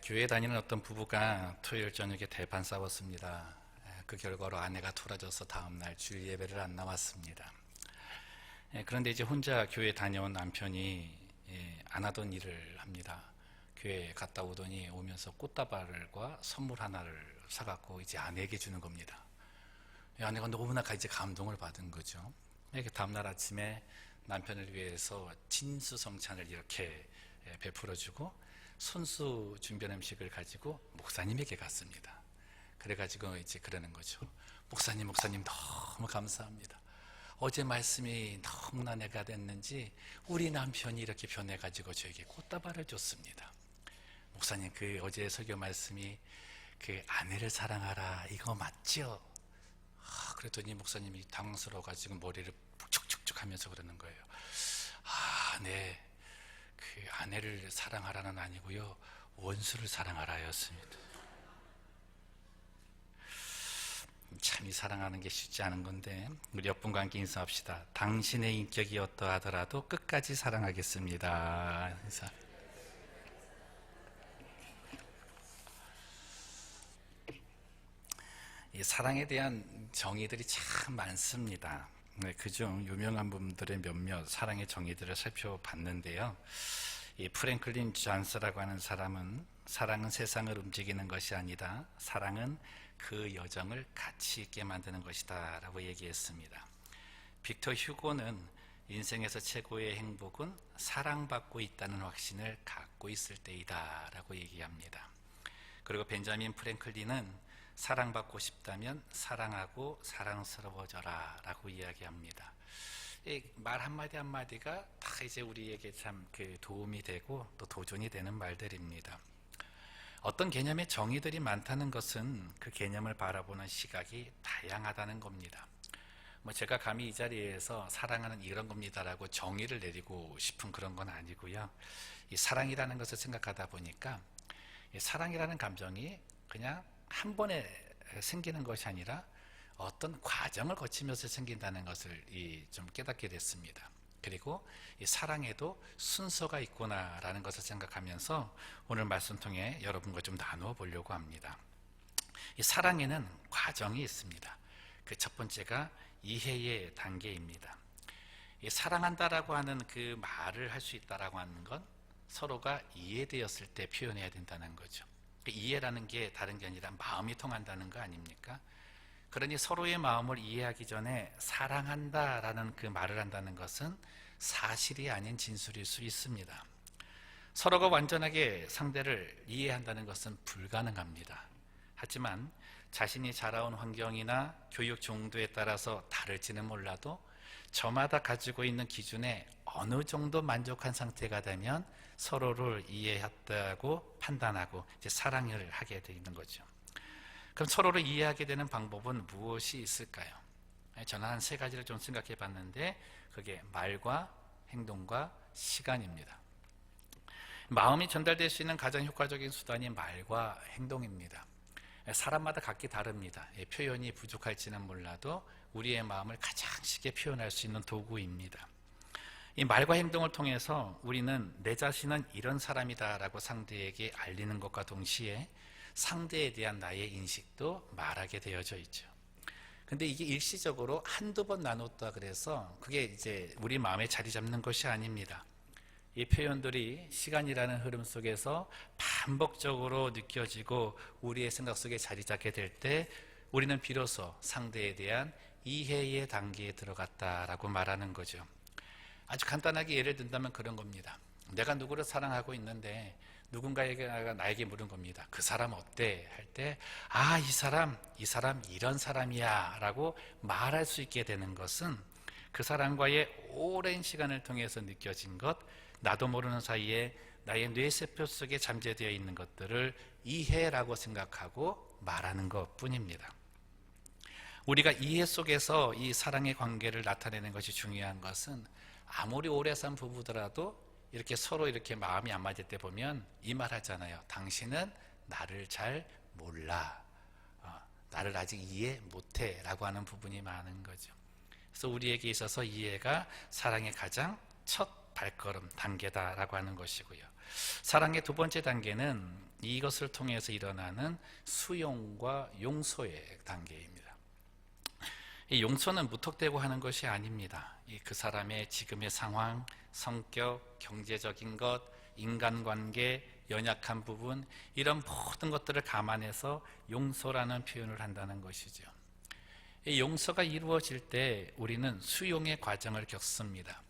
교회 다니는 어떤 부부가 토요일 저녁에 대판 싸웠습니다. 그 결과로 아내가 돌아져서 다음날 주일 예배를 안 나왔습니다. 그런데 이제 혼자 교회 다녀온 남편이 안 하던 일을 합니다. 교회에 갔다 오더니 오면서 꽃다발과 선물 하나를 사갖고 이제 아내에게 주는 겁니다. 아내가 너무나 이제 감동을 받은 거죠. 다음날 아침에 남편을 위해서 진수성찬을 이렇게 베풀어주고 손수 준비한 음식을 가지고 목사님에게 갔습니다. 그래가지고 이제 그러는 거죠. 목사님 너무 감사합니다. 어제 말씀이 너무나 내가 됐는지 우리 남편이 이렇게 변해가지고 저에게 꽃다발을 줬습니다. 목사님, 그 어제 설교 말씀이 그 아내를 사랑하라 이거 맞죠? 그랬더니 목사님이 당황스러워가지고 머리를 축축축 하면서 그러는 거예요. 네. 그 아내를 사랑하라는 아니고요, 원수를 사랑하라였습니다. 참 이 사랑하는 게 쉽지 않은 건데, 우리 옆분과 함께 인사합시다. 당신의 인격이 어떠하더라도 끝까지 사랑하겠습니다. 인사. 이 사랑에 대한 정의들이 참 많습니다. 그중 유명한 분들의 몇몇 사랑의 정의들을 살펴봤는데요. 이 프랭클린 존스라고 하는 사람은 사랑은 세상을 움직이는 것이 아니다, 사랑은 그 여정을 가치 있게 만드는 것이다 라고 얘기했습니다. 빅터 휴고는 인생에서 최고의 행복은 사랑받고 있다는 확신을 갖고 있을 때이다 라고 얘기합니다. 그리고 벤자민 프랭클린은 사랑받고 싶다면 사랑하고 사랑스러워져라 라고 이야기합니다. 이 말 한마디 한마디가 다 이제 우리에게 참 그 도움이 되고 또 도전이 되는 말들입니다. 어떤 개념의 정의들이 많다는 것은 그 개념을 바라보는 시각이 다양하다는 겁니다. 제가 감히 이 자리에서 사랑하는 이런 겁니다라고 정의를 내리고 싶은 그런 건 아니고요. 이 사랑이라는 것을 생각하다 보니까 이 사랑이라는 감정이 그냥 한 번에 생기는 것이 아니라 어떤 과정을 거치면서 생긴다는 것을 좀 깨닫게 됐습니다. 그리고 이 사랑에도 순서가 있구나라는 것을 생각하면서 오늘 말씀 통해 여러분과 좀 나누어 보려고 합니다. 이 사랑에는 과정이 있습니다. 그 첫 번째가 이해의 단계입니다. 이 사랑한다라고 하는 그 말을 할 수 있다라고 하는 건 서로가 이해되었을 때 표현해야 된다는 거죠. 이해라는 게 다른 게 아니라 마음이 통한다는 거 아닙니까? 그러니 서로의 마음을 이해하기 전에 사랑한다라는 그 말을 한다는 것은 사실이 아닌 진술일 수 있습니다. 서로가 완전하게 상대를 이해한다는 것은 불가능합니다. 하지만 자신이 자라온 환경이나 교육 정도에 따라서 다를지는 몰라도 저마다 가지고 있는 기준에 어느 정도 만족한 상태가 되면 서로를 이해했다고 판단하고 이제 사랑을 하게 되는 거죠. 그럼 서로를 이해하게 되는 방법은 무엇이 있을까요? 저는 한 세 가지를 좀 생각해 봤는데 그게 말과 행동과 시간입니다. 마음이 전달될 수 있는 가장 효과적인 수단이 말과 행동입니다. 사람마다 각기 다릅니다. 표현이 부족할지는 몰라도 우리의 마음을 가장 쉽게 표현할 수 있는 도구입니다. 이 말과 행동을 통해서 우리는 내 자신은 이런 사람이다 라고 상대에게 알리는 것과 동시에 상대에 대한 나의 인식도 말하게 되어져 있죠. 근데 이게 일시적으로 한두 번 나눴다 그래서 그게 이제 우리 마음에 자리 잡는 것이 아닙니다. 이 표현들이 시간이라는 흐름 속에서 반복적으로 느껴지고 우리의 생각 속에 자리 잡게 될 때 우리는 비로소 상대에 대한 이해의 단계에 들어갔다라고 말하는 거죠. 아주 간단하게 예를 든다면 그런 겁니다. 내가 누구를 사랑하고 있는데 누군가가 나에게 물은 겁니다. 그 사람 어때? 할 때 이 사람 이런 사람이야 라고 말할 수 있게 되는 것은 그 사람과의 오랜 시간을 통해서 느껴진 것, 나도 모르는 사이에 나의 뇌세포 속에 잠재되어 있는 것들을 이해라고 생각하고 말하는 것 뿐입니다. 우리가 이해 속에서 이 사랑의 관계를 나타내는 것이 중요한 것은 아무리 오래 산 부부더라도 이렇게 서로 이렇게 마음이 안 맞을 때 보면 이 말 하잖아요. 당신은 나를 잘 몰라. 나를 아직 이해 못해 라고 하는 부분이 많은 거죠. 그래서 우리에게 있어서 이해가 사랑의 가장 첫 발걸음, 단계다라고 하는 것이고요. 사랑의 두 번째 단계는 이것을 통해서 일어나는 수용과 용서의 단계입니다. 이 용서는 무턱대고 하는 것이 아닙니다. 그 사람의 지금의 상황, 성격, 경제적인 것, 인간관계, 연약한 부분, 이런 모든 것들을 감안해서 용서라는 표현을 한다는 것이죠. 이 용서가 이루어질 때 우리는 수용의 과정을 겪습니다.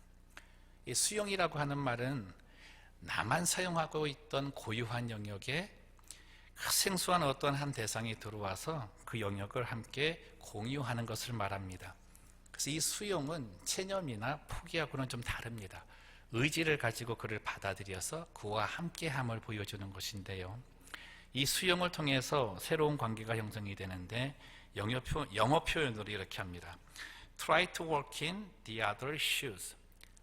이 수용이라고 하는 말은 나만 사용하고 있던 고유한 영역에 생소한 어떤 한 대상이 들어와서 그 영역을 함께 공유하는 것을 말합니다. 그래서 이 수용은 체념이나 포기하고는 좀 다릅니다. 의지를 가지고 그를 받아들여서 그와 함께함을 보여주는 것인데요. 이 수용을 통해서 새로운 관계가 형성이 되는데 영어 표현으로 이렇게 합니다. Try to walk in the other's shoes.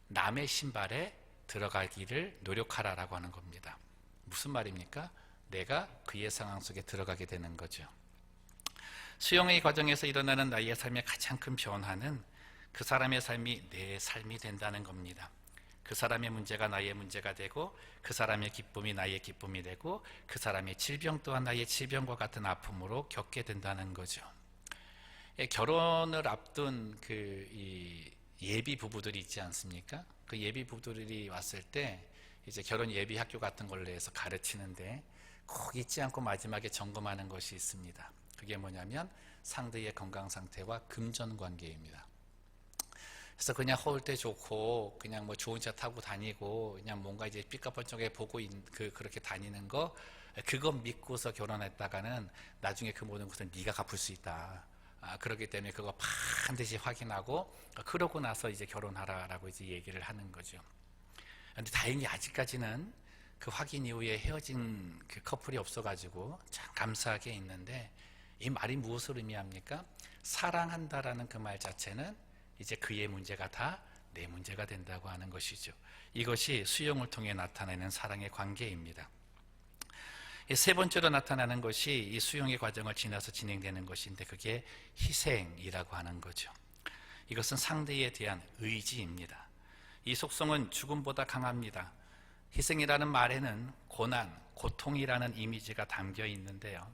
남의 신발에 들어가기를 노력하라라고 하는 겁니다. 무슨 말입니까? 내가 그의 상황 속에 들어가게 되는 거죠. 수용의 과정에서 일어나는 나의 삶의 가장 큰 변화는 그 사람의 삶이 내 삶이 된다는 겁니다. 그 사람의 문제가 나의 문제가 되고, 그 사람의 기쁨이 나의 기쁨이 되고, 그 사람의 질병 또한 나의 질병과 같은 아픔으로 겪게 된다는 거죠. 결혼을 앞둔 이 예비 부부들이 있지 않습니까? 그 예비 부부들이 왔을 때 이제 결혼 예비 학교 같은 걸로 해서 가르치는데 꼭 잊지 않고 마지막에 점검하는 것이 있습니다. 그게 뭐냐면 상대의 건강 상태와 금전 관계입니다. 그래서 그냥 허울 때 좋고 그냥 뭐 좋은 차 타고 다니고 그냥 뭔가 이제 삐까뻔쩍하게 보고 그렇게 다니는 거, 그거 믿고서 결혼했다가는 나중에 그 모든 것을 네가 갚을 수 있다. 그렇기 때문에 그거 반드시 확인하고 그러고 나서 이제 결혼하라라고 이제 얘기를 하는 거죠. 그런데 다행히 아직까지는 그 확인 이후에 헤어진 그 커플이 없어가지고 참 감사하게 있는데, 이 말이 무엇을 의미합니까? 사랑한다라는 그 말 자체는 이제 그의 문제가 다 내 문제가 된다고 하는 것이죠. 이것이 수용을 통해 나타내는 사랑의 관계입니다. 세 번째로 나타나는 것이 이 수용의 과정을 지나서 진행되는 것인데, 그게 희생이라고 하는 거죠. 이것은 상대에 대한 의지입니다. 이 속성은 죽음보다 강합니다. 희생이라는 말에는 고난, 고통이라는 이미지가 담겨 있는데요.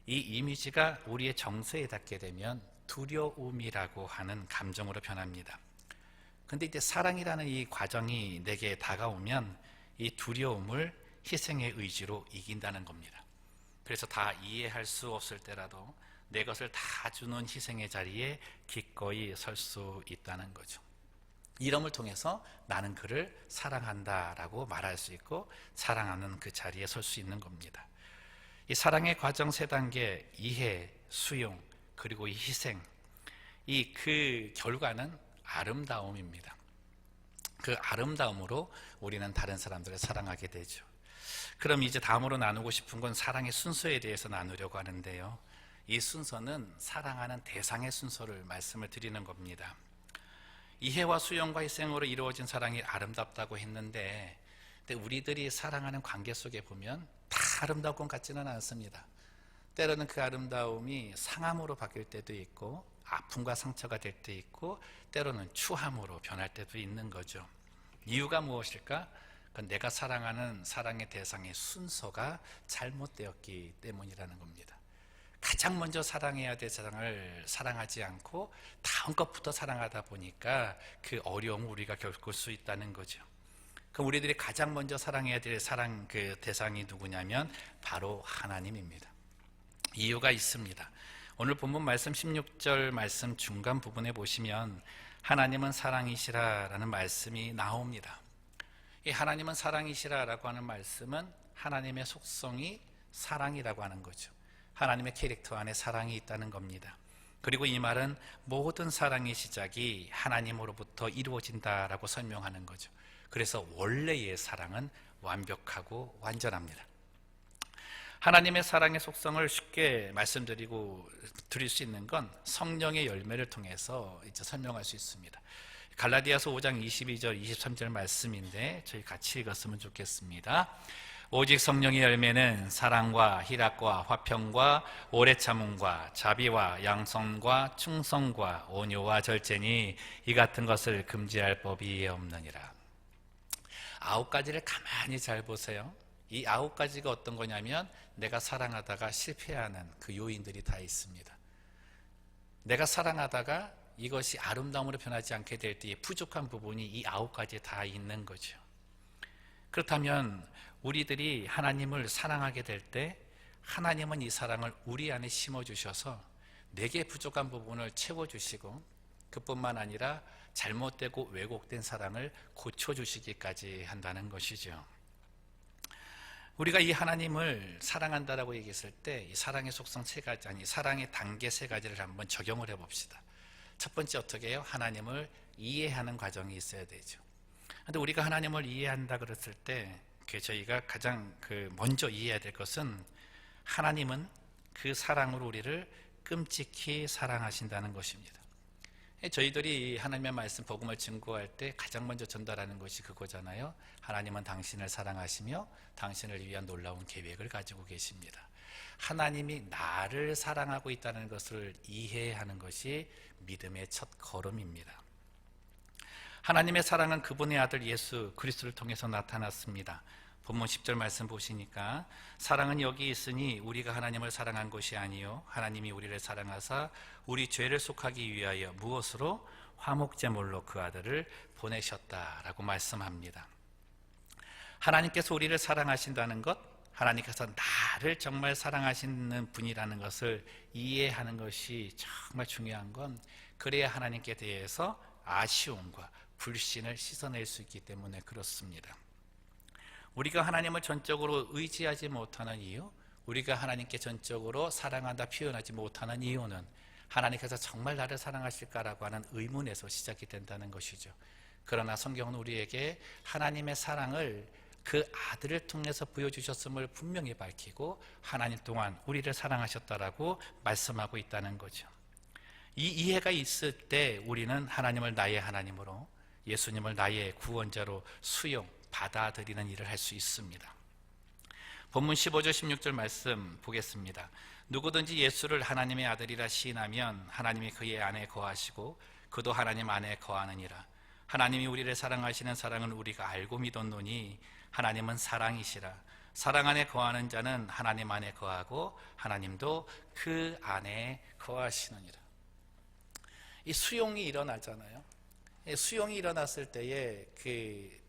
이 이미지가 우리의 정서에 닿게 되면 두려움이라고 하는 감정으로 변합니다. 그런데 이제 사랑이라는 이 과정이 내게 다가오면 이 두려움을 희생의 의지로 이긴다는 겁니다. 그래서 다 이해할 수 없을 때라도 내 것을 다 주는 희생의 자리에 기꺼이 설 수 있다는 거죠. 이름을 통해서 나는 그를 사랑한다라고 말할 수 있고 사랑하는 그 자리에 설 수 있는 겁니다. 이 사랑의 과정 세 단계, 이해, 수용, 그리고 이 희생, 그 결과는 아름다움입니다. 그 아름다움으로 우리는 다른 사람들을 사랑하게 되죠. 그럼 이제 다음으로 나누고 싶은 건 사랑의 순서에 대해서 나누려고 하는데요. 이 순서는 사랑하는 대상의 순서를 말씀을 드리는 겁니다. 이해와 수용과 희생으로 이루어진 사랑이 아름답다고 했는데, 근데 우리들이 사랑하는 관계 속에 보면 다 아름다운 것 같지는 않습니다. 때로는 그 아름다움이 상함으로 바뀔 때도 있고, 아픔과 상처가 될 때 있고, 때로는 추함으로 변할 때도 있는 거죠. 이유가 무엇일까? 그건 내가 사랑하는 사랑의 대상의 순서가 잘못되었기 때문이라는 겁니다. 가장 먼저 사랑해야 될 사랑을 사랑하지 않고 다음 것부터 사랑하다 보니까 그 어려움을 우리가 겪을 수 있다는 거죠. 그럼 우리들이 가장 먼저 사랑해야 될 사랑 그 대상이 누구냐면 바로 하나님입니다. 이유가 있습니다. 오늘 본문 말씀 16절 말씀 중간 부분에 보시면 하나님은 사랑이시라라는 말씀이 나옵니다. 이 하나님은 사랑이시라라고 하는 말씀은 하나님의 속성이 사랑이라고 하는 거죠. 하나님의 캐릭터 안에 사랑이 있다는 겁니다. 그리고 이 말은 모든 사랑의 시작이 하나님으로부터 이루어진다라고 설명하는 거죠. 그래서 원래의 사랑은 완벽하고 완전합니다. 하나님의 사랑의 속성을 쉽게 드릴 수 있는 건 성령의 열매를 통해서 이제 설명할 수 있습니다. 갈라디아서 5장 22절 23절 말씀인데 저희 같이 읽었으면 좋겠습니다. 오직 성령의 열매는 사랑과 희락과 화평과 오래 참음과 자비와 양선과 충성과 온유와 절제니 이 같은 것을 금지할 법이 없느니라. 9가지를 가만히 잘 보세요. 이 9가지가 어떤 거냐면 내가 사랑하다가 실패하는 그 요인들이 다 있습니다. 내가 사랑하다가 이것이 아름다움으로 변하지 않게 될 때의 부족한 부분이 이 9가지에 다 있는 거죠. 그렇다면 우리들이 하나님을 사랑하게 될 때 하나님은 이 사랑을 우리 안에 심어주셔서 내게 부족한 부분을 채워주시고 그뿐만 아니라 잘못되고 왜곡된 사랑을 고쳐주시기까지 한다는 것이죠. 우리가 이 하나님을 사랑한다라고 얘기했을 때 이 사랑의 속성 3가지, 아니 사랑의 단계 3가지를 한번 적용을 해봅시다. 첫 번째 어떻게 해요? 하나님을 이해하는 과정이 있어야 되죠. 그런데 우리가 하나님을 이해한다 그랬을 때 저희가 가장 먼저 이해해야 될 것은 하나님은 그 사랑으로 우리를 끔찍히 사랑하신다는 것입니다. 저희들이 하나님의 말씀 복음을 증거할 때 가장 먼저 전달하는 것이 그거잖아요. 하나님은 당신을 사랑하시며 당신을 위한 놀라운 계획을 가지고 계십니다. 하나님이 나를 사랑하고 있다는 것을 이해하는 것이 믿음의 첫 걸음입니다. 하나님의 사랑은 그분의 아들 예수 그리스도를 통해서 나타났습니다. 본문 10절 말씀 보시니까 사랑은 여기 있으니 우리가 하나님을 사랑한 것이 아니요 하나님이 우리를 사랑하사 우리 죄를 속하기 위하여 무엇으로? 화목제물로 그 아들을 보내셨다라고 말씀합니다. 하나님께서 우리를 사랑하신다는 것, 하나님께서 나를 정말 사랑하시는 분이라는 것을 이해하는 것이 정말 중요한 건 그래야 하나님께 대해서 아쉬움과 불신을 씻어낼 수 있기 때문에 그렇습니다. 우리가 하나님을 전적으로 의지하지 못하는 이유, 우리가 하나님께 전적으로 사랑한다 표현하지 못하는 이유는 하나님께서 정말 나를 사랑하실까라고 하는 의문에서 시작이 된다는 것이죠. 그러나 성경은 우리에게 하나님의 사랑을 그 아들을 통해서 보여주셨음을 분명히 밝히고 하나님 또한 우리를 사랑하셨다라고 말씀하고 있다는 거죠. 이 이해가 있을 때 우리는 하나님을 나의 하나님으로, 예수님을 나의 구원자로 받아들이는 일을 할 수 있습니다. 본문 15절 16절 말씀 보겠습니다. 누구든지 예수를 하나님의 아들이라 시인하면 하나님이 그의 안에 거하시고 그도 하나님 안에 거하느니라. 하나님이 우리를 사랑하시는 사랑은 우리가 알고 믿었노니 하나님은 사랑이시라. 사랑 안에 거하는 자는 하나님 안에 거하고 하나님도 그 안에 거하시느니라. 이 수용이 일어나잖아요. 수용이 일어났을 때에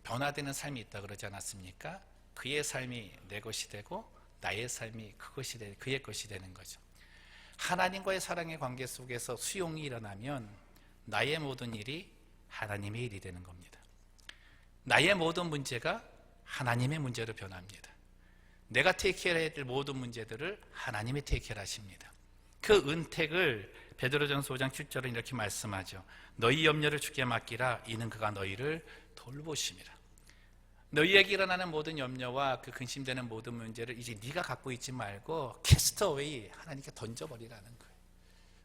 변화되는 삶이 있다 그러지 않았습니까? 그의 삶이 내 것이 되고 나의 삶이 그의 것이 되는 거죠. 하나님과의 사랑의 관계 속에서 수용이 일어나면 나의 모든 일이 하나님의 일이 되는 겁니다. 나의 모든 문제가 하나님의 문제로 변합니다. 내가 테이크해야 될 모든 문제들을 하나님이 테이크해 하십니다. 그 은택을 베드로전서 5장 7절은 이렇게 말씀하죠. 너희 염려를 주께 맡기라. 이는 그가 너희를 돌보심이라. 너희에게 일어나는 모든 염려와 그 근심되는 모든 문제를 이제 네가 갖고 있지 말고 캐스트어웨이 하나님께 던져버리라는 거예요.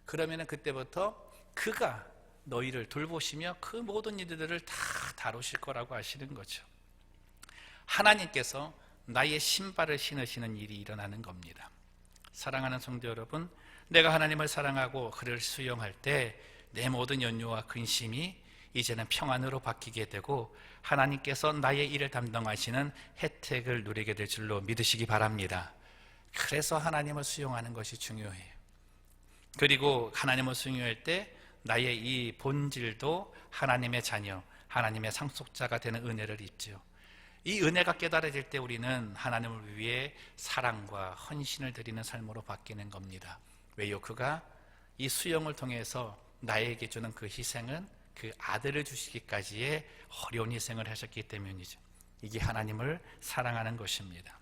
그러면 그때부터 그가 너희를 돌보시며 그 모든 일들을 다 다루실 거라고 하시는 거죠. 하나님께서 나의 신발을 신으시는 일이 일어나는 겁니다. 사랑하는 성도 여러분, 내가 하나님을 사랑하고 그를 수용할 때 내 모든 연유와 근심이 이제는 평안으로 바뀌게 되고 하나님께서 나의 일을 담당하시는 혜택을 누리게 될 줄로 믿으시기 바랍니다. 그래서 하나님을 수용하는 것이 중요해요. 그리고 하나님을 수용할 때 나의 이 본질도 하나님의 자녀, 하나님의 상속자가 되는 은혜를 입죠. 이 은혜가 깨달아질 때 우리는 하나님을 위해 사랑과 헌신을 드리는 삶으로 바뀌는 겁니다. 왜요? 그가 이 수용을 통해서 나에게 주는 그 희생은 그 아들을 주시기까지의 어려운 희생을 하셨기 때문이죠. 이게 하나님을 사랑하는 것입니다.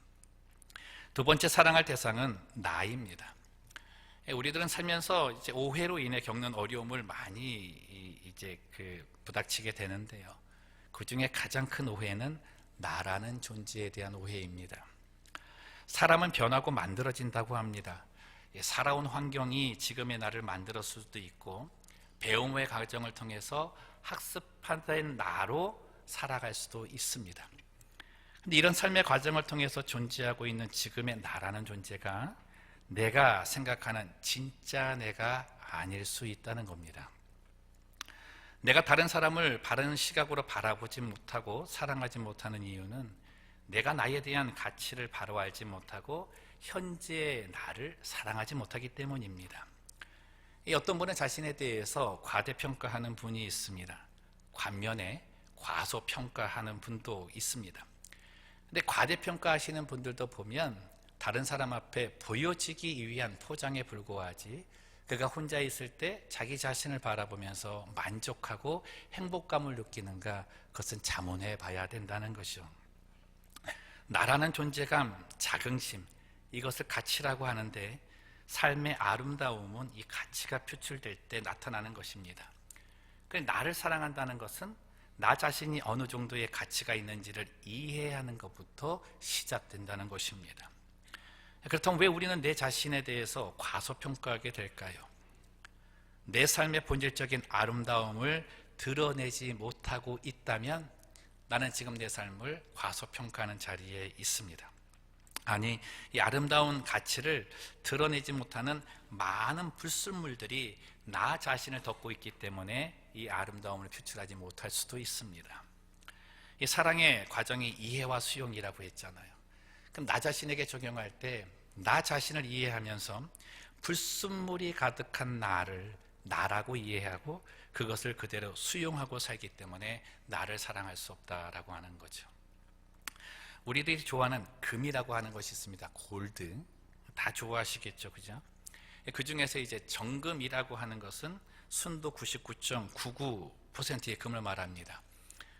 두 번째 사랑할 대상은 나입니다. 우리들은 살면서 이제 오해로 인해 겪는 어려움을 많이 부닥치게 되는데요. 그 중에 가장 큰 오해는 나라는 존재에 대한 오해입니다. 사람은 변하고 만들어진다고 합니다. 살아온 환경이 지금의 나를 만들었을 수도 있고 배움의 과정을 통해서 학습된 나로 살아갈 수도 있습니다. 근데 이런 삶의 과정을 통해서 존재하고 있는 지금의 나라는 존재가 내가 생각하는 진짜 내가 아닐 수 있다는 겁니다. 내가 다른 사람을 바른 시각으로 바라보지 못하고 사랑하지 못하는 이유는 내가 나에 대한 가치를 바로 알지 못하고 현재의 나를 사랑하지 못하기 때문입니다. 어떤 분은 자신에 대해서 과대평가하는 분이 있습니다. 반면에 과소평가하는 분도 있습니다. 근데 과대평가하시는 분들도 보면 다른 사람 앞에 보여지기 위한 포장에 불과하지, 그가 혼자 있을 때 자기 자신을 바라보면서 만족하고 행복감을 느끼는가, 그것은 자문해 봐야 된다는 것이죠. 나라는 존재감, 자긍심, 이것을 가치라고 하는데 삶의 아름다움은 이 가치가 표출될 때 나타나는 것입니다. 나를 사랑한다는 것은 나 자신이 어느 정도의 가치가 있는지를 이해하는 것부터 시작된다는 것입니다. 그렇다면 왜 우리는 내 자신에 대해서 과소평가하게 될까요? 내 삶의 본질적인 아름다움을 드러내지 못하고 있다면 나는 지금 내 삶을 과소평가하는 자리에 있습니다. 아니, 이 아름다운 가치를 드러내지 못하는 많은 불순물들이 나 자신을 덮고 있기 때문에 이 아름다움을 표출하지 못할 수도 있습니다. 이 사랑의 과정이 이해와 수용이라고 했잖아요. 그럼 나 자신에게 적용할 때 나 자신을 이해하면서 불순물이 가득한 나를 나라고 이해하고 그것을 그대로 수용하고 살기 때문에 나를 사랑할 수 없다라고 하는 거죠. 우리들이 좋아하는 금이라고 하는 것이 있습니다. 골드. 다 좋아하시겠죠, 그죠? 그 중에서 이제 정금이라고 하는 것은 순도 99.99%의 금을 말합니다.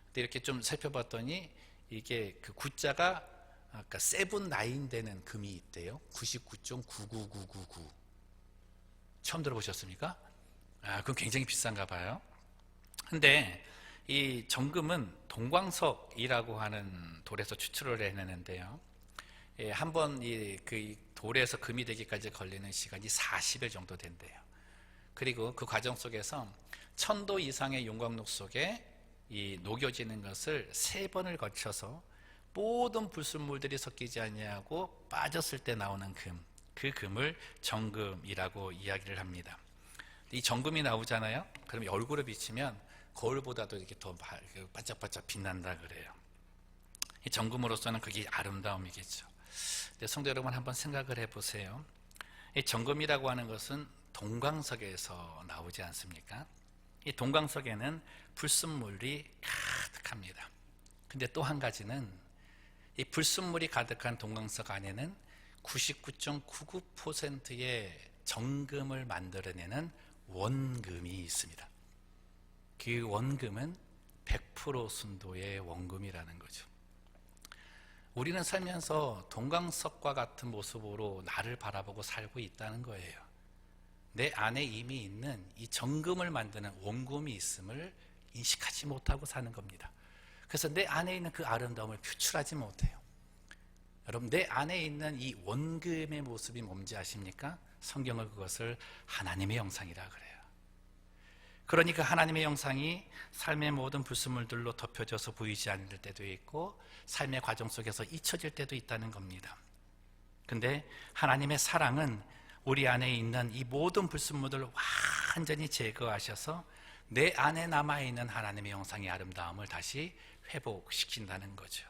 근데 이렇게 좀 살펴봤더니 이게 그 구자가 아까 세븐 나인 되는 금이 있대요. 99.99999. 처음 들어보셨습니까? 그건 굉장히 비싼가 봐요. 근데 이 정금은 동광석이라고 하는 돌에서 추출을 해내는데요. 한번 그 돌에서 금이 되기까지 걸리는 시간이 40일 정도 된대요. 그리고 그 과정 속에서 1000도 이상의 용광로 속에 이 녹여지는 것을 3번을 거쳐서 모든 불순물들이 섞이지 아니하고 빠졌을 때 나오는 금, 그 금을 정금이라고 이야기를 합니다. 이 정금이 나오잖아요. 그럼 얼굴에 비치면 거울보다도 이렇게 더 반짝반짝 빛난다 그래요. 이 정금으로서는 그게 아름다움이겠죠. 근데 성도 여러분, 한번 생각을 해보세요. 이 정금이라고 하는 것은 동광석에서 나오지 않습니까? 이 동광석에는 불순물이 가득합니다. 근데 또 한 가지는 이 불순물이 가득한 동광석 안에는 99.99%의 정금을 만들어내는 원금이 있습니다. 그 원금은 100% 순도의 원금이라는 거죠. 우리는 살면서 동광석과 같은 모습으로 나를 바라보고 살고 있다는 거예요. 내 안에 이미 있는 이 정금을 만드는 원금이 있음을 인식하지 못하고 사는 겁니다. 그래서 내 안에 있는 그 아름다움을 표출하지 못해요. 여러분, 내 안에 있는 이 원금의 모습이 뭔지 아십니까? 성경은 그것을 하나님의 형상이라 그래요. 그러니까 하나님의 형상이 삶의 모든 불순물들로 덮여져서 보이지 않을 때도 있고 삶의 과정 속에서 잊혀질 때도 있다는 겁니다. 근데 하나님의 사랑은 우리 안에 있는 이 모든 불순물들을 완전히 제거하셔서 내 안에 남아있는 하나님의 형상의 아름다움을 다시 회복시킨다는 거죠.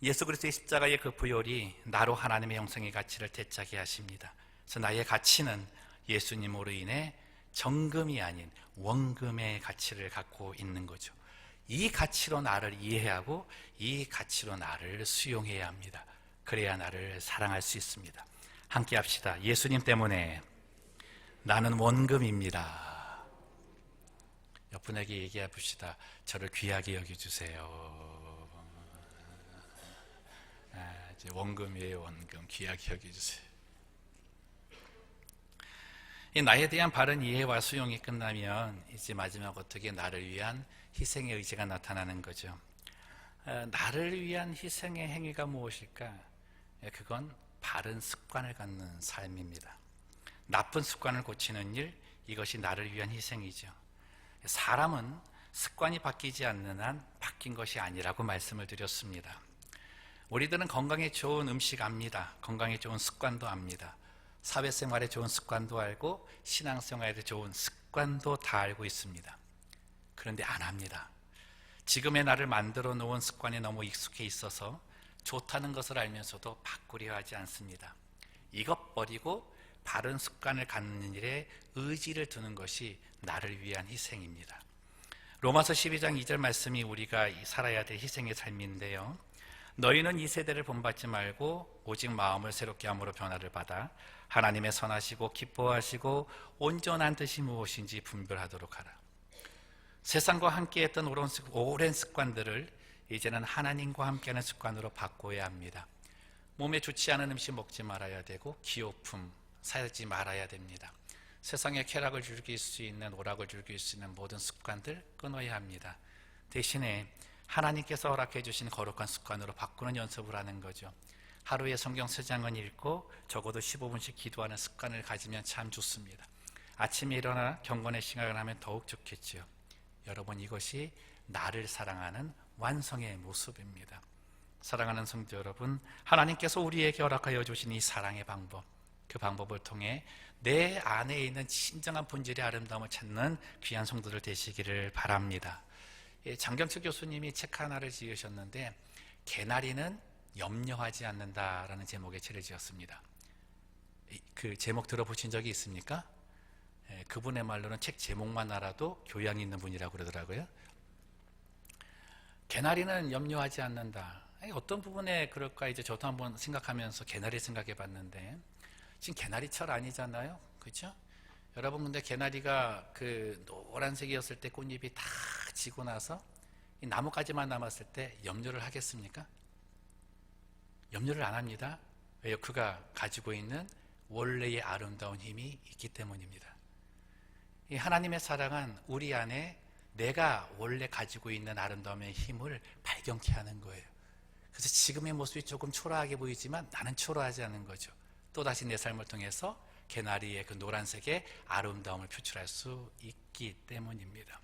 예수 그리스도의 십자가의 그 부혈이 나로 하나님의 형상의 가치를 되찾게 하십니다. 그래서 나의 가치는 예수님으로 인해 정금이 아닌 원금의 가치를 갖고 있는 거죠. 이 가치로 나를 이해하고 이 가치로 나를 수용해야 합니다. 그래야 나를 사랑할 수 있습니다. 함께 합시다. 예수님 때문에 나는 원금입니다. 옆분에게 얘기해 봅시다. 저를 귀하게 여겨주세요. 이제 원금이에요. 원금. 귀하게 여겨주세요. 이 나에 대한 바른 이해와 수용이 끝나면 이제 마지막 어떻게 나를 위한 희생의 의지가 나타나는 거죠. 나를 위한 희생의 행위가 무엇일까? 그건 바른 습관을 갖는 삶입니다. 나쁜 습관을 고치는 일, 이것이 나를 위한 희생이죠. 사람은 습관이 바뀌지 않는 한 바뀐 것이 아니라고 말씀을 드렸습니다. 우리들은 건강에 좋은 음식 압니다. 건강에 좋은 습관도 압니다. 사회생활에 좋은 습관도 알고 신앙생활에 좋은 습관도 다 알고 있습니다. 그런데 안 합니다. 지금의 나를 만들어 놓은 습관에 너무 익숙해 있어서 좋다는 것을 알면서도 바꾸려 하지 않습니다. 이것 버리고 바른 습관을 갖는 일에 의지를 두는 것이 나를 위한 희생입니다. 로마서 12장 2절 말씀이 우리가 살아야 될 희생의 삶인데요. 너희는 이 세대를 본받지 말고 오직 마음을 새롭게 함으로 변화를 받아 하나님의 선하시고 기뻐하시고 온전한 뜻이 무엇인지 분별하도록 하라. 세상과 함께했던 오랜 습관들을 이제는 하나님과 함께하는 습관으로 바꿔야 합니다. 몸에 좋지 않은 음식 먹지 말아야 되고 기호품 사지 말아야 됩니다. 세상에 쾌락을 즐길 수 있는, 오락을 즐길 수 있는 모든 습관들 끊어야 합니다. 대신에 하나님께서 허락해 주신 거룩한 습관으로 바꾸는 연습을 하는 거죠. 하루에 성경 3장은 읽고 적어도 15분씩 기도하는 습관을 가지면 참 좋습니다. 아침에 일어나 경건의 시간을 하면 더욱 좋겠죠. 여러분, 이것이 나를 사랑하는 완성의 모습입니다. 사랑하는 성도 여러분, 하나님께서 우리에게 허락하여 주신 이 사랑의 방법, 그 방법을 통해 내 안에 있는 진정한 본질의 아름다움을 찾는 귀한 성도들 되시기를 바랍니다. 장경철 교수님이 책 하나를 지으셨는데 개나리는 염려하지 않는다라는 제목의 책을 지었습니다. 그 제목 들어보신 적이 있습니까? 그분의 말로는 책 제목만 알아도 교養있는 분이라고 그러더라고요. 개나리는 염려하지 않는다. 어떤 부분에 그럴까 이제 저도 한번 생각하면서 개나리 생각해 봤는데 지금 개나리철 아니잖아요, 그렇죠? 여러분, 근데 개나리가 그 노란색이었을 때 꽃잎이 다 지고 나서 이 나뭇가지만 남았을 때 염려를 하겠습니까? 염려를 안 합니다. 왜요? 그가 가지고 있는 원래의 아름다운 힘이 있기 때문입니다. 이 하나님의 사랑은 우리 안에 내가 원래 가지고 있는 아름다움의 힘을 발견케 하는 거예요. 그래서 지금의 모습이 조금 초라하게 보이지만 나는 초라하지 않은 거죠. 또다시 내 삶을 통해서 개나리의 그 노란색의 아름다움을 표출할 수 있기 때문입니다.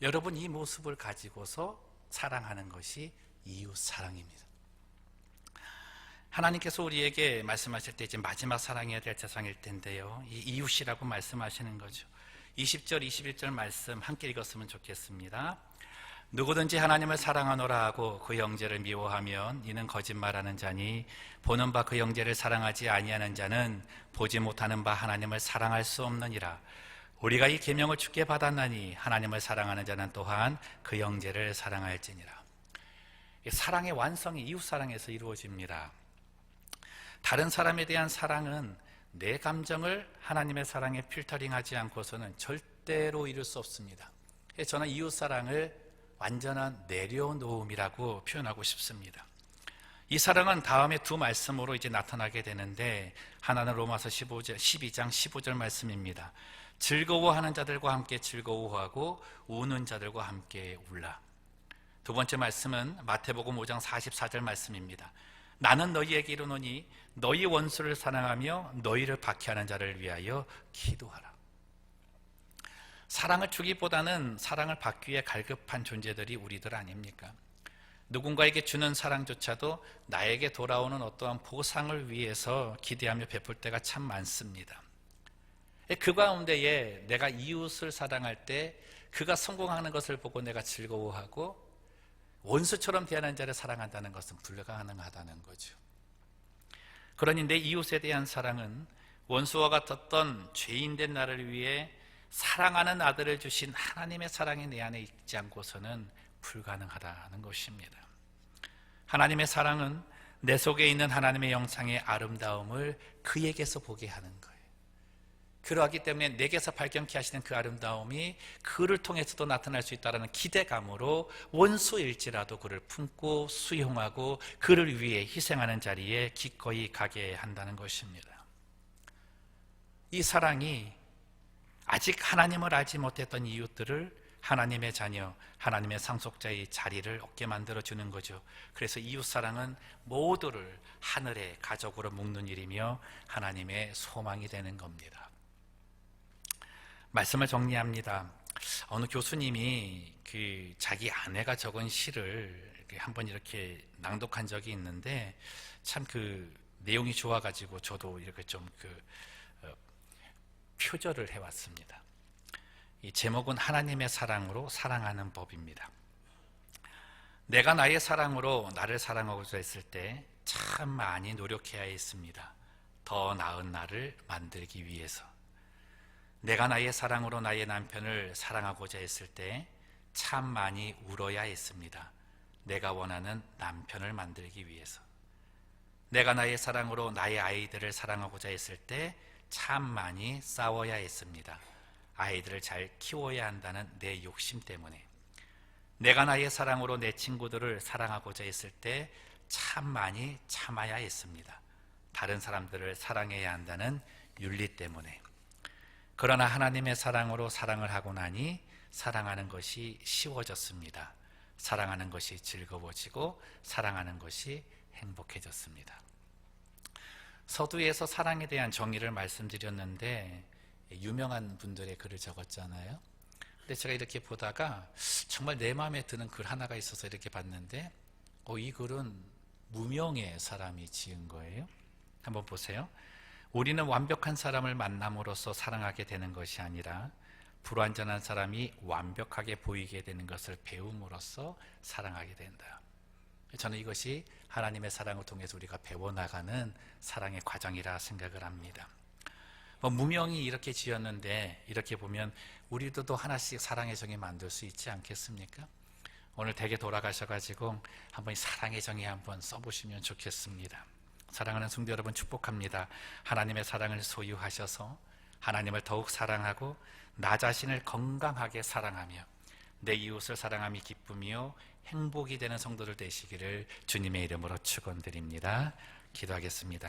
여러분, 이 모습을 가지고서 사랑하는 것이 이웃 사랑입니다. 하나님께서 우리에게 말씀하실 때 이제 마지막 사랑해야 될 세상일 텐데요, 이 이웃이라고 말씀하시는 거죠. 20절 21절 말씀 함께 읽었으면 좋겠습니다. 누구든지 하나님을 사랑하노라 하고 그 형제를 미워하면 이는 거짓말하는 자니 보는 바 그 형제를 사랑하지 아니하는 자는 보지 못하는 바 하나님을 사랑할 수 없느니라. 우리가 이 계명을 주께 받았나니 하나님을 사랑하는 자는 또한 그 형제를 사랑할지니라. 사랑의 완성이 이웃 사랑에서 이루어집니다. 다른 사람에 대한 사랑은 내 감정을 하나님의 사랑에 필터링하지 않고서는 절대로 이룰 수 없습니다. 저는 이웃 사랑을 완전한 내려놓음이라고 표현하고 싶습니다. 이 사랑은 다음에 두 말씀으로 이제 나타나게 되는데, 하나는 로마서 12장 15절 말씀입니다. 즐거워하는 자들과 함께 즐거워하고 우는 자들과 함께 울라. 두 번째 말씀은 마태복음 5장 44절 말씀입니다. 나는 너희에게 이르노니 너희 원수를 사랑하며 너희를 박해하는 자를 위하여 기도하라. 사랑을 주기보다는 사랑을 받기 위해 갈급한 존재들이 우리들 아닙니까? 누군가에게 주는 사랑조차도 나에게 돌아오는 어떠한 보상을 위해서 기대하며 베풀 때가 참 많습니다. 그 가운데에 내가 이웃을 사랑할 때 그가 성공하는 것을 보고 내가 즐거워하고 원수처럼 대하는 자를 사랑한다는 것은 불가능하다는 거죠. 그러니 내 이웃에 대한 사랑은 원수와 같았던 죄인된 나를 위해 사랑하는 아들을 주신 하나님의 사랑이 내 안에 있지 않고서는 불가능하다는 것입니다. 하나님의 사랑은 내 속에 있는 하나님의 영상의 아름다움을 그에게서 보게 하는 거예요. 그러하기 때문에 내게서 발견케 하시는 그 아름다움이 그를 통해서도 나타날 수 있다는 기대감으로 원수일지라도 그를 품고 수용하고 그를 위해 희생하는 자리에 기꺼이 가게 한다는 것입니다. 이 사랑이 아직 하나님을 알지 못했던 이웃들을 하나님의 자녀, 하나님의 상속자의 자리를 얻게 만들어주는 거죠. 그래서 이웃사랑은 모두를 하늘의 가족으로 묶는 일이며 하나님의 소망이 되는 겁니다. 말씀을 정리합니다. 어느 교수님이 자기 아내가 적은 시를 한번 이렇게 낭독한 적이 있는데 참 그 내용이 좋아가지고 저도 이렇게 좀 표절을 해왔습니다. 이 제목은 하나님의 사랑으로 사랑하는 법입니다. 내가 나의 사랑으로 나를 사랑하고자 했을 때 참 많이 노력해야 했습니다. 더 나은 나를 만들기 위해서. 내가 나의 사랑으로 나의 남편을 사랑하고자 했을 때 참 많이 울어야 했습니다. 내가 원하는 남편을 만들기 위해서. 내가 나의 사랑으로 나의 아이들을 사랑하고자 했을 때 참 많이 싸워야 했습니다. 아이들을 잘 키워야 한다는 내 욕심 때문에. 내가 나의 사랑으로 내 친구들을 사랑하고자 했을 때 참 많이 참아야 했습니다. 다른 사람들을 사랑해야 한다는 윤리 때문에. 그러나 하나님의 사랑으로 사랑을 하고 나니 사랑하는 것이 쉬워졌습니다. 사랑하는 것이 즐거워지고 사랑하는 것이 행복해졌습니다. 서두에서 사랑에 대한 정의를 말씀드렸는데 유명한 분들의 글을 적었잖아요. 근데 제가 이렇게 보다가 정말 내 마음에 드는 글 하나가 있어서 이렇게 봤는데 이 글은 무명의 사람이 지은 거예요. 한번 보세요. 우리는 완벽한 사람을 만남으로써 사랑하게 되는 것이 아니라 불완전한 사람이 완벽하게 보이게 되는 것을 배움으로써 사랑하게 된다. 저는 이것이 하나님의 사랑을 통해서 우리가 배워나가는 사랑의 과정이라 생각을 합니다. 무명이 이렇게 지었는데 이렇게 보면 우리도 또 하나씩 사랑의 정의 만들 수 있지 않겠습니까? 오늘 댁에 돌아가셔가지고 한번 사랑의 정의 한번 써보시면 좋겠습니다. 사랑하는 성도 여러분, 축복합니다. 하나님의 사랑을 소유하셔서 하나님을 더욱 사랑하고 나 자신을 건강하게 사랑하며 내 이웃을 사랑함이 기쁨이요 행복이 되는 성도들 되시기를 주님의 이름으로 축원드립니다. 기도하겠습니다.